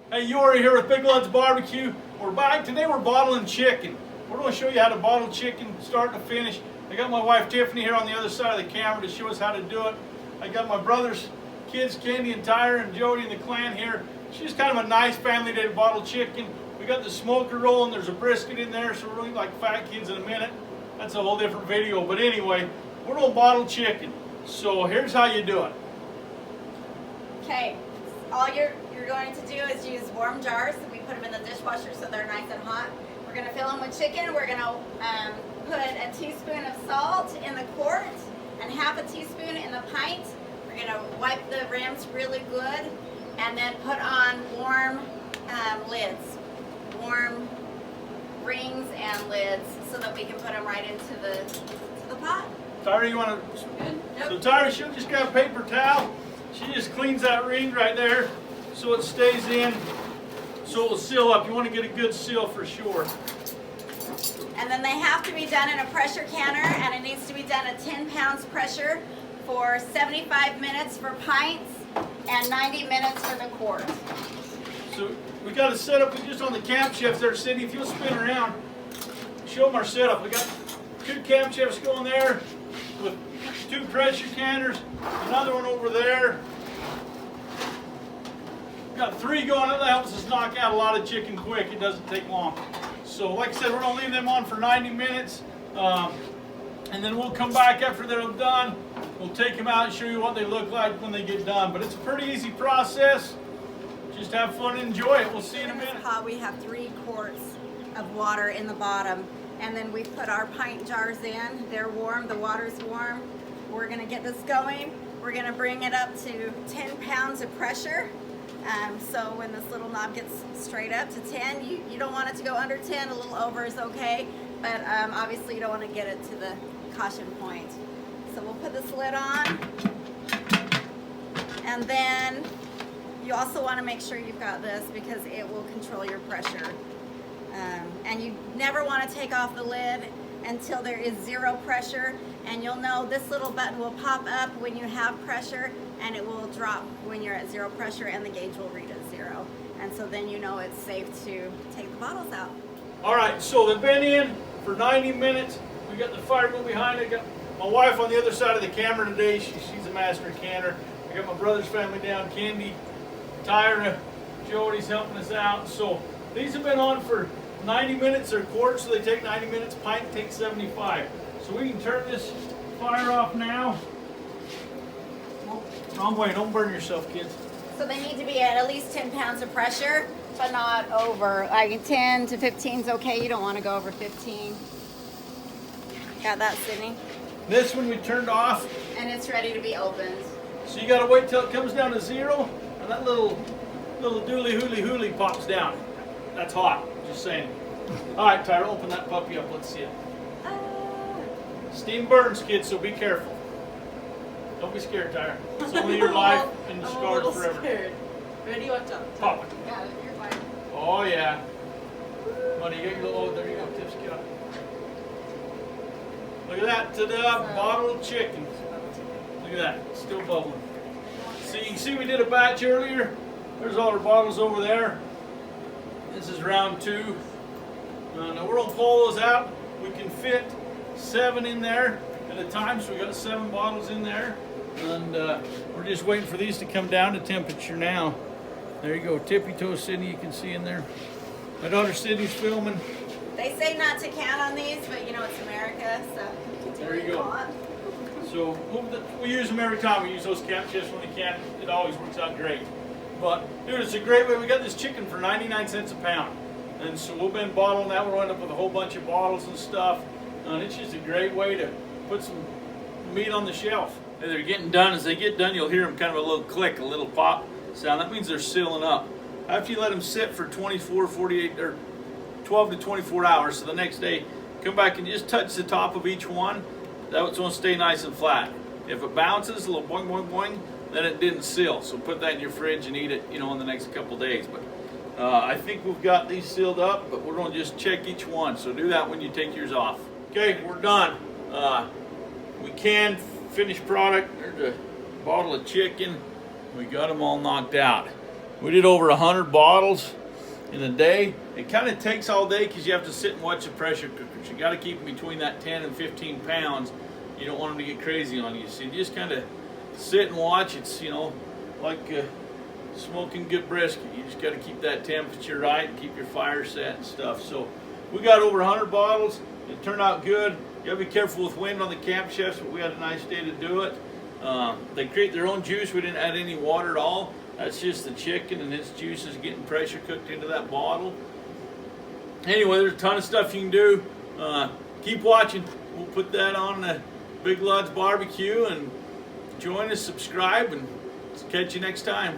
Hey, Yori here with Big Lud's Barbecue. We're back. Today we're bottling chicken. We're going to show you how to bottle chicken start to finish. I got my wife Tiffany here on the other side of the camera to show us how to do it. I got my brother's kids, Candy and Tyler, and Jody and the clan here. She's kind of a nice family day to bottle chicken. We got the smoker rolling. There's a brisket in there, so we're really like fat kids in a minute. That's a whole different video. But anyway, we're going to bottle chicken. So here's how you do it. Okay, all you're going to do is use warm jars. We put them in the dishwasher so they're nice and hot. We're going to fill them with chicken. We're going to put a teaspoon of salt in the quart and half a teaspoon in the pint. We're going to wipe the rims really good and then put on warm lids, warm rings and lids so that we can put them right into the pot. Tyra, you want to? Yep. So Tyra, she'll just grab a paper towel. She just cleans that ring right there so it stays in, so it will seal up. You want to get a good seal for sure. And then they have to be done in a pressure canner, and it needs to be done at 10 pounds pressure for 75 minutes for pints and 90 minutes for the quart. So we got a setup just on the camshafts there, Cindy. If you'll spin around, show them our setup. We got 2 camshafts going there with 2 pressure canners, another one over there. Got 3 going up. That helps us knock out a lot of chicken quick. It doesn't take long. So like I said, we're going to leave them on for 90 minutes. And then we'll come back after they're done. We'll take them out and show you what they look like when they get done. But it's a pretty easy process. Just have fun and enjoy it. We'll see you in a minute. In this pot we have 3 quarts of water in the bottom. And then we put our pint jars in. They're warm. The water's warm. We're going to get this going. We're going to bring it up to 10 pounds of pressure. So when this little knob gets straight up to 10, you don't want it to go under 10. A little over is okay, but obviously you don't want to get it to the caution point. So we'll put this lid on, and then you also want to make sure you've got this because it will control your pressure. And you never want to take off the lid until there is 0 pressure, and you'll know this little button will pop up when you have pressure, and it will drop when you're at 0 pressure, and the gauge will read at 0. And so then you know it's safe to take the bottles out. All right, so they've been in for 90 minutes. We got the fireman behind it. Got my wife on the other side of the camera today. She's a master canner. I got my brother's family down, Candy, Tyra, Jody's helping us out. So these have been on for 90 minutes. They're quarts, so they take 90 minutes. Pint takes 75. So we can turn this fire off now. Oh, wrong way, don't burn yourself, kids. So they need to be at least 10 pounds of pressure, but not over. Like 10 to 15 is okay. You don't want to go over 15. Got that, Sydney? This one we turned off. And it's ready to be opened. So you gotta wait till it comes down to 0, and that little dooley hooly pops down. That's hot, just saying. All right, Tyra, open that puppy up. Let's see it. Steam burns, kids, so be careful. Don't be scared, Tyra. It's only your life and your scars forever. Scared. Ready, watch out. Pop it. Got it, you're fine. Oh yeah. Money, you got your little. Oh, there you go, Tips. Get up. Look at that. Ta-da! Bottled chicken. Look at that. Still bubbling. So you can see we did a batch earlier. There's all our bottles over there. This is round 2. Now we're gonna pull those out. We can fit 7 in there at a time, so we got 7 bottles in there, and we're just waiting for these to come down to temperature now. There you go, tippy toe Sydney, you can see in there. My daughter Sydney's filming. They say not to count on these, but you know it's America, so you can do There what you you go. want. So we use them every time. We use those camshafts when we can. It always works out great. But dude, it's a great way. We got this chicken for 99 cents a pound, and so we've been bottling that. We'll end up with a whole bunch of bottles and stuff, and it's just a great way to put some meat on the shelf. And they're getting done. As they get done, you'll hear them kind of a little click, a little pop sound. That means they're sealing up. After you let them sit for 24, 48, or 12 to 24 hours, so the next day, come back and just touch the top of each one. That's going to stay nice and flat. If it bounces, a little boing, boing, boing, then it didn't seal. So put that in your fridge and eat it, in the next couple days. But I think we've got these sealed up, but we're going to just check each one. So do that when you take yours off. Okay, we're done. We canned finished product. There's a bottle of chicken. We got them all knocked out. We did over 100 bottles in a day. It kind of takes all day because you have to sit and watch the pressure cookers. You got to keep them between that 10 and 15 pounds. You don't want them to get crazy on you. So you just kind of sit and watch. It's, you know, like smoking good brisket. You just got to keep that temperature right and keep your fire set and stuff. So we got over 100 bottles. It turned out good. You got to be careful with wind on the Camp Chefs, but we had a nice day to do it. They create their own juice. We didn't add any water at all. That's just the chicken and its juices getting pressure cooked into that bottle. Anyway, there's a ton of stuff you can do. Keep watching. We'll put that on the Big Lots Barbecue, and join us, subscribe, and catch you next time.